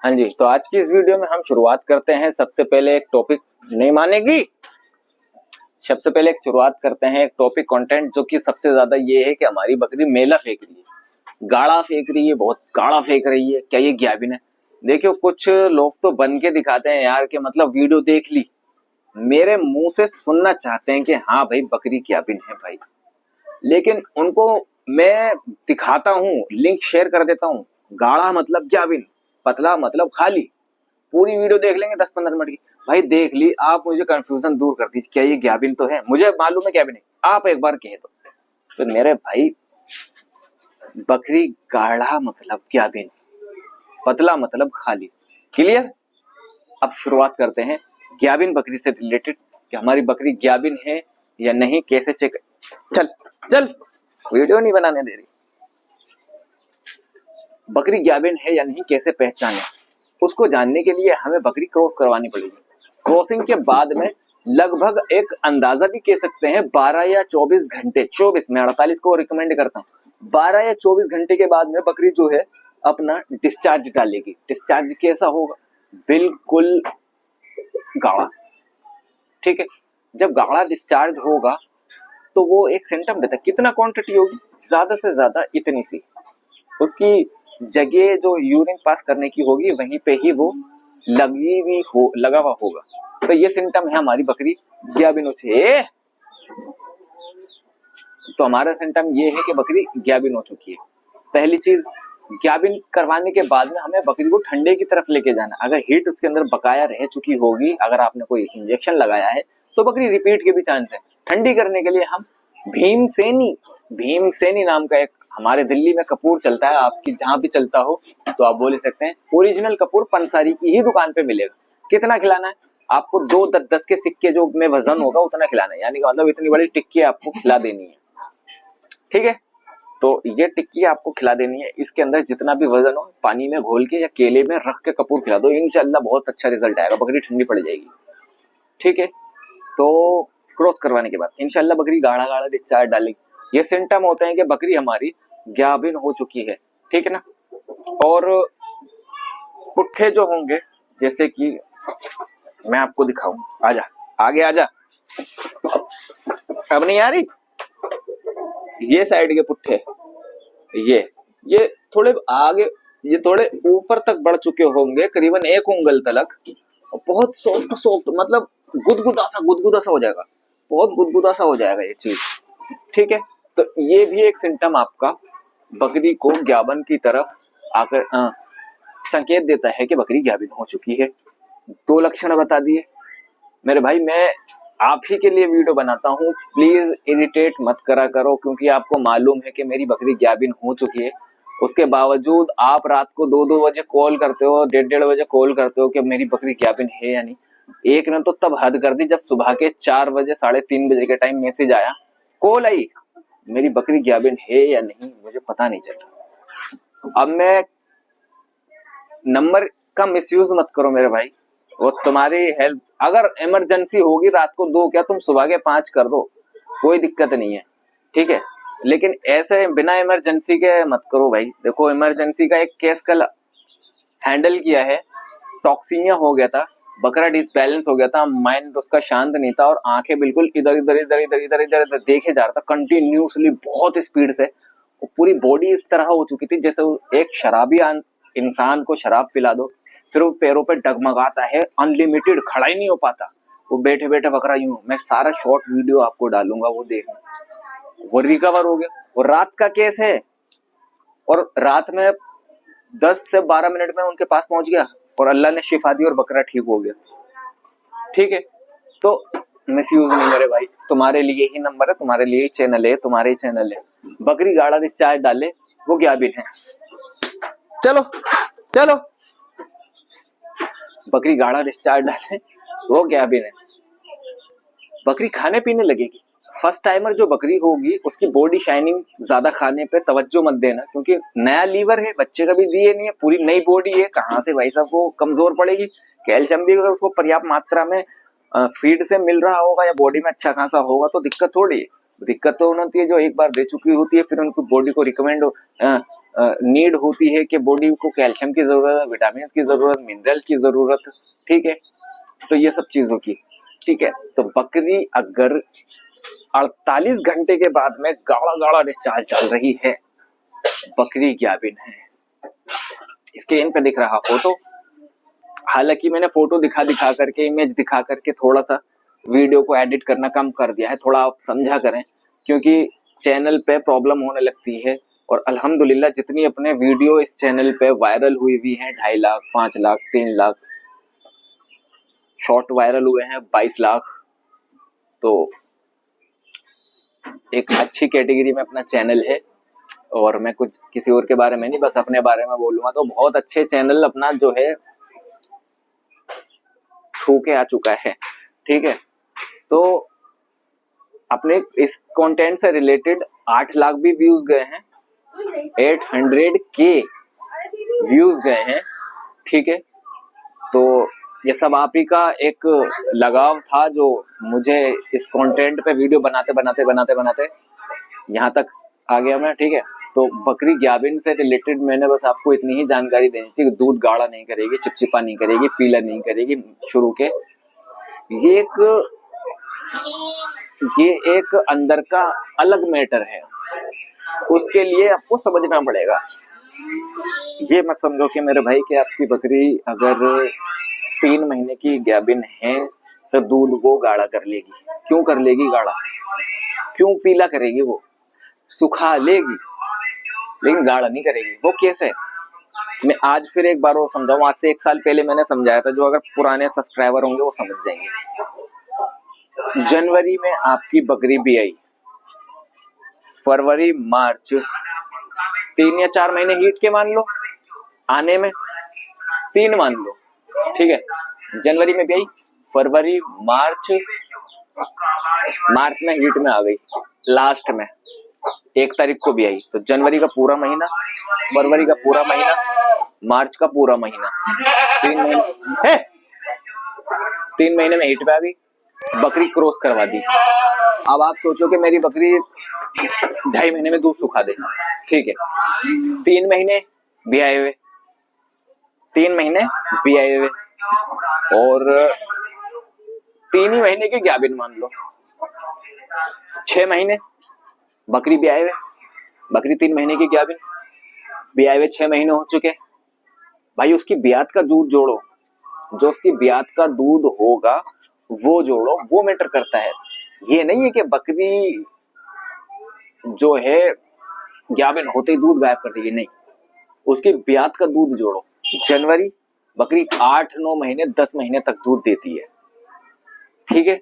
हाँ जी, तो आज की इस वीडियो में हम शुरुआत करते हैं। सबसे पहले एक टॉपिक नहीं मानेगी। सबसे पहले एक शुरुआत करते हैं एक टॉपिक कंटेंट जो कि सबसे ज्यादा ये है कि हमारी बकरी मेला फेंक रही है, गाढ़ा फेंक रही है, बहुत गाढ़ा फेंक रही है। क्या ये ज्ञाबिन है? देखियो, कुछ लोग तो बन के दिखाते हैं यार कि मतलब वीडियो देख ली, मेरे मुंह से सुनना चाहते हैं कि हाँ भाई बकरी ज्ञाबिन है भाई, लेकिन उनको मैं दिखाता हूँ, लिंक शेयर कर देता हूँ। गाढ़ा मतलब ज्ञाबिन, पतला मतलब खाली। पूरी वीडियो देख लेंगे 10-15 मिनट की। भाई देख ली, आप मुझे कंफ्यूजन दूर कर दीजिए। क्या ये ज्ञाबिन तो है? मुझे मालूम है ज्ञाबिन है, आप एक बार कहे तो मेरे भाई बकरी गाढ़ा मतलब ज्ञाबिन, पतला मतलब खाली। क्लियर? अब शुरुआत करते हैं ज्ञाबिन बकरी से रिलेटेड कि हमारी बकरी ज्ञाबिन है या नहीं, कैसे चेक। चल चल, वीडियो नहीं बनाने दे रही। बकरी ज्ञाबिन है या नहीं कैसे पहचाने, उसको जानने के लिए हमें बकरी क्रॉस करवानी पड़ेगी। क्रॉसिंग के बाद में लगभग एक अंदाजा भी कह सकते हैं 12 या 24 घंटे, 24 में 48 को रिकमेंड करता हूँ। 12 या 24 घंटे के बाद में बकरी जो है अपना डिस्चार्ज डालेगी। डिस्चार्ज कैसा होगा? बिल्कुल गाढ़ा। ठीक है, जब गाढ़ा डिस्चार्ज होगा तो वो एक सिम्टम देता है। कितना क्वांटिटी होगी? ज्यादा से ज्यादा इतनी सी। उसकी जगह जो यूरिन पास करने की होगी वहीं पे ही वो लगा हुआ होगा। तो ये सिम्टम है हमारी बकरी ज्ञाबिन है। तो हमारा सिम्टम ये है कि बकरी ज्ञाबिन हो चुकी है। पहली चीज, ज्ञाबिन करवाने के बाद में हमें बकरी को ठंडे की तरफ लेके जाना। अगर हीट उसके अंदर बकाया रह चुकी होगी, अगर आपने कोई इंजेक्शन लगाया है तो बकरी रिपीट के भी चांस है। ठंडी करने के लिए हम भीमसेनी नाम का एक हमारे दिल्ली में कपूर चलता है, आपकी जहां भी चलता हो तो आप बोल सकते हैं। ओरिजिनल कपूर पंसारी की ही दुकान पे मिलेगा। कितना खिलाना है आपको? 2-10 के सिक्के जो में वजन होगा उतना खिलाना है, यानी मतलब इतनी बड़ी टिक्की आपको खिला देनी है। ठीक है, तो ये टिक्की आपको खिला देनी है। इसके अंदर जितना भी वजन हो पानी में घोल के या केले में रख के कपूर खिला दो, इंशाल्लाह बहुत अच्छा रिजल्ट आएगा, बकरी ठंडी पड़ जाएगी। ठीक है, तो क्रॉस करवाने के बाद इंशाल्लाह बकरी गाढ़ा गाढ़ा डिस्चार्ज डालेगी। ये सिम्टम होते हैं कि बकरी हमारी ज्ञाबिन हो चुकी है। ठीक है ना? और पुट्ठे जो होंगे, जैसे कि मैं आपको दिखाऊं, आजा आगे आजा, अब नहीं आ रही। ये साइड के पुट्ठे, ये थोड़े आगे, ये थोड़े ऊपर तक बढ़ चुके होंगे, करीबन 1 उंगल तलक, और बहुत सॉफ्ट मतलब गुदगुदा सा हो जाएगा, बहुत गुदगुदा सा हो जाएगा ये चीज। ठीक है, तो ये भी एक सिम्टम आपका बकरी को ज्ञाबिन की तरफ आकर संकेत देता है कि बकरी ज्ञाबिन हो चुकी है। 2 लक्षण बता दिए मेरे भाई। मैं आप ही के लिए वीडियो बनाता हूँ, प्लीज इरिटेट मत करा करो, क्योंकि आपको मालूम है कि मेरी बकरी ज्ञाबिन हो चुकी है। उसके बावजूद आप रात को 2-2 बजे कॉल करते हो, 1:30 बजे कॉल करते हो कि मेरी बकरी ज्ञाबिन है या नहीं। एक ने तो तब हद कर दी जब सुबह के 4 बजे 3:30 बजे के टाइम मैसेज आया, कॉल आई, मेरी बकरी ज्ञाबिन है या नहीं मुझे पता नहीं चल रहा। अब मैं नंबर का मिसयूज मत करो मेरे भाई, वो तुम्हारी हेल्प। अगर इमरजेंसी होगी रात को 2 क्या तुम सुबह के 5 कर दो, कोई दिक्कत नहीं है। ठीक है, लेकिन ऐसे बिना इमरजेंसी के मत करो भाई। देखो, इमरजेंसी का एक केस कल हैंडल किया है, टॉक्सिमिया हो गया था, बकरा डिसबैलेंस हो गया था, माइंड उसका शांत नहीं था और आंखें बिल्कुल इधर इधर देखे जा रहा था कंटिन्यूसली बहुत स्पीड से। पूरी बॉडी इस तरह हो चुकी थी जैसे एक शराबी इंसान को शराब पिला दो, फिर वो पैरों पे डगमगाता है, अनलिमिटेड, खड़ा ही नहीं हो पाता, वो बैठे बैठे बकरा यूं। मैं सारा शॉर्ट वीडियो आपको डालूंगा, वो देखना। वो रिकवर हो गया, वो रात का केस है, और रात में 10 से 12 मिनट में उनके पास पहुंच गया और अल्लाह ने शिफा दी और बकरा ठीक हो गया। ठीक है, तो मिसयूज नहीं मेरे भाई, तुम्हारे लिए ही नंबर है, तुम्हारे लिए ही चैनल है, तुम्हारे ही चैनल है। बकरी गाढ़ा डिस्चार्ज डाले, वो ज्ञाबिन है। चलो चलो, बकरी गाढ़ा डिस्चार्ज डाले, वो ज्ञाबिन है। बकरी खाने पीने लगेगी। फर्स्ट टाइमर जो बकरी होगी उसकी बॉडी शाइनिंग, ज्यादा खाने पे तवज्जो मत देना, क्योंकि नया लीवर है, बच्चे कभी दिए नहीं है, पूरी नई बॉडी है, कहाँ से भाई साहब वो कमजोर पड़ेगी। कैल्शियम भी अगर उसको पर्याप्त मात्रा में फीड से मिल रहा होगा या बॉडी में अच्छा खासा होगा तो दिक्कत थोड़ी है। दिक्कत तो होती है जो एक बार दे चुकी होती है, फिर उनकी बॉडी को नीड होती है कि बॉडी को कैल्शियम की जरूरत, विटामिन की जरूरत, मिनरल की जरूरत, ठीक है, तो ये सब चीजों की, ठीक है। तो बकरी अगर 48 घंटे के बाद में गाढ़ा गाढ़ा डिस्चार्ज डाल रही है, बकरी गाभिन है। स्क्रीन पे दिख रहा फोटो, हालांकि मैंने फोटो दिखा दिखा करके, इमेज दिखा करके थोड़ा सा वीडियो को एडिट करना कम कर दिया है, थोड़ा आप समझा करें, क्योंकि चैनल पे प्रॉब्लम होने लगती है। और अल्हम्दुलिल्लाह जितनी अपने वीडियो इस चैनल पे वायरल हुई हुई हैं, 2.5 लाख, 5 लाख, 3 लाख, शॉर्ट वायरल हुए हैं 22 लाख, तो एक अच्छी कैटेगरी में अपना चैनल है। और मैं कुछ किसी और के बारे में नहीं, बस अपने बारे में बोलूंगा तो बहुत अच्छे चैनल अपना जो है छू के आ चुका है, ठीक है। तो अपने इस कंटेंट से रिलेटेड 8 लाख भी व्यूज गए हैं, 800K व्यूज गए हैं, ठीक है। तो ये सब आप ही का एक लगाव था जो मुझे इस कंटेंट पे वीडियो बनाते बनाते बनाते बनाते यहाँ तक आ गया मैं, ठीक है। तो बकरी गाभिन से रिलेटेड मैंने बस आपको इतनी ही जानकारी देनी थी कि दूध गाढ़ा नहीं करेगी, चिपचिपा नहीं करेगी, पीला नहीं करेगी शुरू के। ये एक अंदर का अलग मैटर है, उसके लिए आपको समझना पड़ेगा। ये मत समझो कि मेरे भाई कि आपकी बकरी अगर 3 महीने की गाभिन है तो दूध वो गाढ़ा कर लेगी। क्यों कर लेगी गाढ़ा, क्यों पीला करेगी? वो सुखा लेगी लेकिन गाढ़ा नहीं करेगी। वो कैसे, मैं आज फिर एक बार वो समझाऊं। आज से 1 साल पहले मैंने समझाया था, जो अगर पुराने सब्सक्राइबर होंगे वो समझ जाएंगे। जनवरी में आपकी बकरी भी आई, फरवरी मार्च 3 या 4 महीने हीट के मान लो, आने में 3 मान लो, ठीक है। जनवरी में भी आई, फरवरी मार्च में हीट में आ गई, लास्ट में 1 तारीख को भी आई। तो जनवरी का पूरा महीना, फरवरी का पूरा महीना, मार्च का पूरा महीना, 3 महीने में हीट पे आ गई, बकरी क्रॉस करवा दी। अब आप सोचो कि मेरी बकरी 2.5 महीने में दूध सुखा दे, ठीक है। 3 महीने भी आए हुए, 3 महीने भी आए हुए, और 3 ही महीने की गाभिन मान लो, 6 महीने बकरी भी आए हुए, बकरी 3 महीने की गाभिन भी आए हुए, 6 महीने हो चुके भाई। उसकी ब्यात का दूध जोड़ो, जो उसकी ब्यात का दूध होगा वो जोड़ो, वो मैटर करता है। ये नहीं है कि बकरी जो है गाभिन होते ही दूध गायब कर देगी, नहीं, उसकी ब्यात का दूध जोड़ो। जनवरी बकरी 8-9 महीने 10 महीने तक दूध देती है, ठीक है।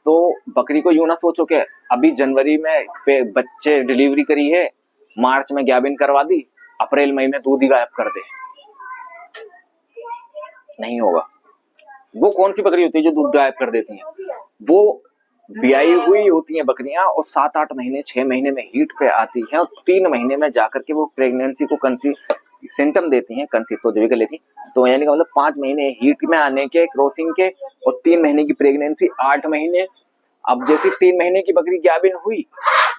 तो बकरी को यूं ना सोचो कि अभी जनवरी में पे बच्चे डिलीवरी करी है, मार्च में गाभिन करवा दी, अप्रैल मई में दूध ही गायब कर दे, नहीं होगा। वो कौन सी बकरी होती है जो दूध गायब कर देती है? वो ब्याई हुई होती हैं बकरियां, और 7-8 महीने 6 महीने में हीट पे आती हैं, और 3 महीने में जाकर के वो प्रेगनेंसी को कंसीव सिम्टम देती हैं, कंसीव तो जब भी कर लेती। तो यानी कि मतलब 5 महीने हीट में आने के, क्रॉसिंग के, और 3 महीने की प्रेगनेंसी, 8 महीने। अब जैसे 3 महीने की बकरी गाभिन हुई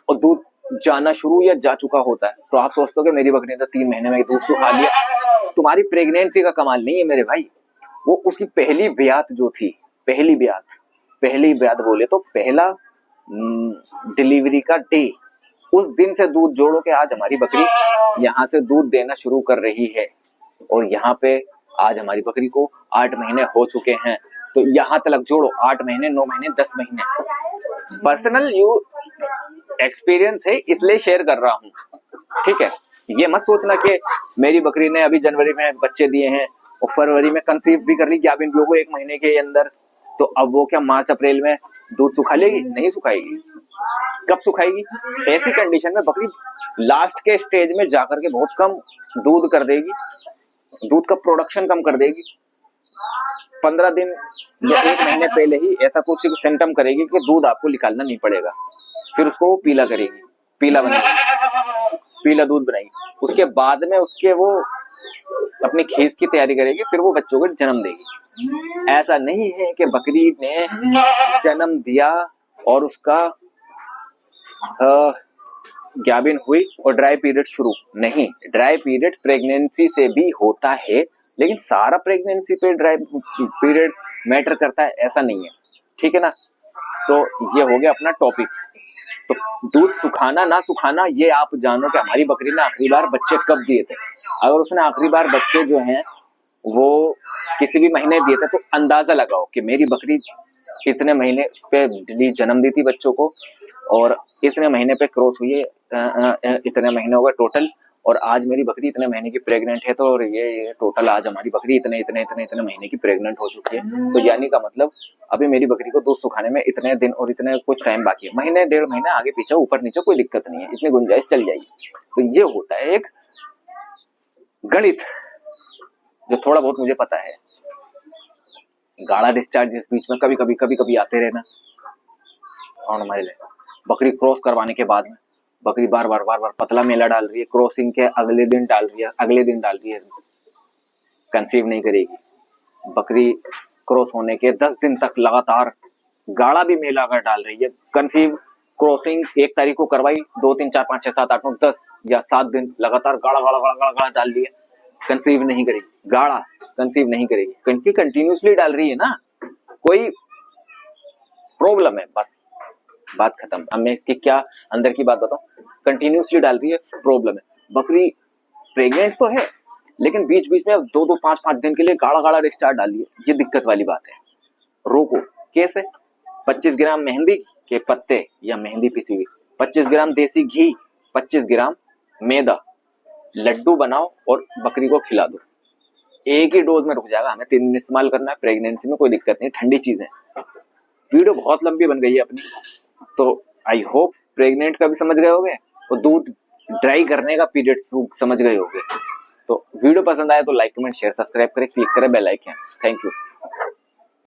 और दूध जाना शुरू या जा चुका होता है, तो आप सोचते हो कि मेरी बकरी ने तो 3 महीने में दूध सुखा लिया। तुम्हारी प्रेगनेंसी का कमाल नहीं है मेरे भाई, वो उसकी पहली ब्यात जो थी, पहली ब्यात बोले तो पहला डिलीवरी का डे, उस दिन से दूध जोड़ो कि आज हमारी बकरी यहाँ से दूध देना शुरू कर रही है, और यहाँ पे आज हमारी बकरी को 8 महीने हो चुके हैं। तो यहाँ तक जोड़ो, 8 महीने, 9 महीने, 10 महीने। पर्सनल एक्सपीरियंस है इसलिए शेयर कर रहा हूँ, ठीक है। ये मत सोचना कि मेरी बकरी ने अभी जनवरी में बच्चे दिए हैं और फरवरी में कंसीव भी कर ली, गाभिन भी हो गई 1 महीने के अंदर, तो अब वो क्या मार्च अप्रैल में दूध सुखा लेगी? नहीं सुखाएगी। कब सुखाएगी? ऐसी कंडीशन में बकरी लास्ट के स्टेज में जाकर के बहुत कम दूध कर देगी, दूध का प्रोडक्शन कम कर देगी। 15 दिन या 1 महीने पहले ही ऐसा कुछ सिम्टम करेगी कि दूध आपको निकालना नहीं पड़ेगा। फिर उसको वो पीला करेगी, पीला बनाएगी, पीला दूध बनाएगी। उसके बाद में उसके वो अपनी खीस की तैयारी करेगी, फिर वो बच्चों को जन्म देगी। ऐसा नहीं है कि बकरी ने जन्म दिया और उसका गाभिन हुई और ड्राई पीरियड शुरू नहीं। ड्राई पीरियड प्रेगनेंसी से भी होता है, लेकिन सारा प्रेगनेंसी पे ड्राई पीरियड मैटर करता है ऐसा नहीं है, ठीक है ना। तो ये हो गया अपना टॉपिक। तो दूध सुखाना ना सुखाना ये आप जानो कि हमारी बकरी ने आखिरी बार बच्चे कब दिए थे। अगर उसने आखिरी बार बच्चे जो हैं वो किसी भी महीने दिए थे तो अंदाजा लगाओ कि मेरी बकरी इतने महीने पे जन्म दी थी बच्चों को और इतने महीने पे क्रॉस हुई है, इतने महीने हो गए टोटल, और आज मेरी बकरी इतने महीने की प्रेग्नेंट है। तो और ये टोटल आज हमारी बकरी इतने इतने इतने इतने महीने की प्रेग्नेंट हो चुकी है। तो यानी का मतलब अभी मेरी बकरी को दूध सुखाने में इतने दिन और इतने कुछ टाइम बाकी है, महीने 1.5 महीने आगे पीछे ऊपर नीचे कोई दिक्कत नहीं है, इतनी गुंजाइश चल जाएगी। तो ये होता है एक गणित जो थोड़ा बहुत मुझे पता है। गाढ़ा डिस्चार्ज इस बीच में कभी कभी आते रहना। और हमारे लिए बकरी क्रॉस करवाने के बाद में बकरी बार बार पतला मेला डाल रही है, क्रॉसिंग के अगले दिन डाल रही है, कंसीव नहीं करेगी। बकरी क्रॉस होने के 10 दिन तक लगातार गाढ़ा भी मेला अगर डाल रही है, कंसीव क्रॉसिंग 1 तारीख को करवाई, 2 3 4 5 6 7 8 9 10 या 7 दिन लगातार गाढ़ा डाल रही है, कंसीव नहीं करेगी। गाढ़ा कंसीव नहीं करेगी क्योंकि कंटिन्यूसली डाल रही है ना, कोई प्रॉब्लम है, बस बात खत्म। अब मैं इसकी क्या अंदर की बात बताऊं, कंटिन्यूसली डाल रही है, प्रॉब्लम है। बकरी प्रेग्नेंट तो है लेकिन बीच बीच में 2 5 5 दिन के लिए गाढ़ा डिस्चार्ज डाल रही है, ये दिक्कत वाली बात है। रोको। कैसे? 25 ग्राम मेहंदी के पत्ते या मेहंदी पिसी हुई, 25 ग्राम देसी घी, 25 ग्राम मैदा, लड्डू बनाओ और बकरी को खिला दो। एक ही डोज में रुक जाएगा, हमें 3 दिन इस्तेमाल करना है, प्रेगनेंसी में कोई दिक्कत नहीं, ठंडी चीज है। वीडियो बहुत लंबी बन गई है अपनी, तो आई होप प्रेग्नेंट का भी समझ गए होगे और दूध ड्राई करने का पीरियड समझ गए होगे। तो वीडियो पसंद आए तो लाइक कमेंट शेयर सब्सक्राइब करें, क्लिक करें बेल आइकन। Thank you.